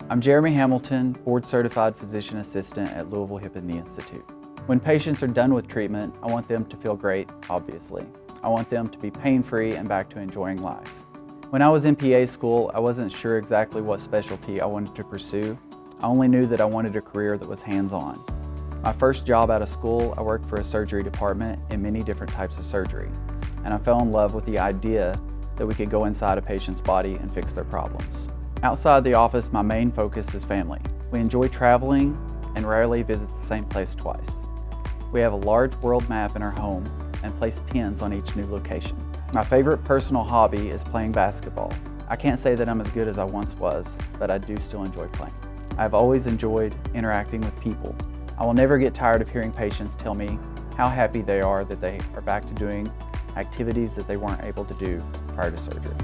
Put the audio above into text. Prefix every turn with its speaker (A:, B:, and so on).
A: I'm Jeremy Hamilton, board-certified physician assistant at Louisville Hip and Knee Institute. When patients are done with treatment, I want them to feel great, obviously. I want them to be pain-free and back to enjoying life. When I was in PA school, I wasn't sure exactly what specialty I wanted to pursue. I only knew that I wanted a career that was hands-on. My first job out of school, I worked for a surgery department in many different types of surgery, and I fell in love with the idea that we could go inside a patient's body and fix their problems. Outside the office, my main focus is family. We enjoy traveling and rarely visit the same place twice. We have a large world map in our home and place pins on each new location. My favorite personal hobby is playing basketball. I can't say that I'm as good as I once was, but I do still enjoy playing. I've always enjoyed interacting with people. I will never get tired of hearing patients tell me how happy they are that they are back to doing activities that they weren't able to do prior to surgery.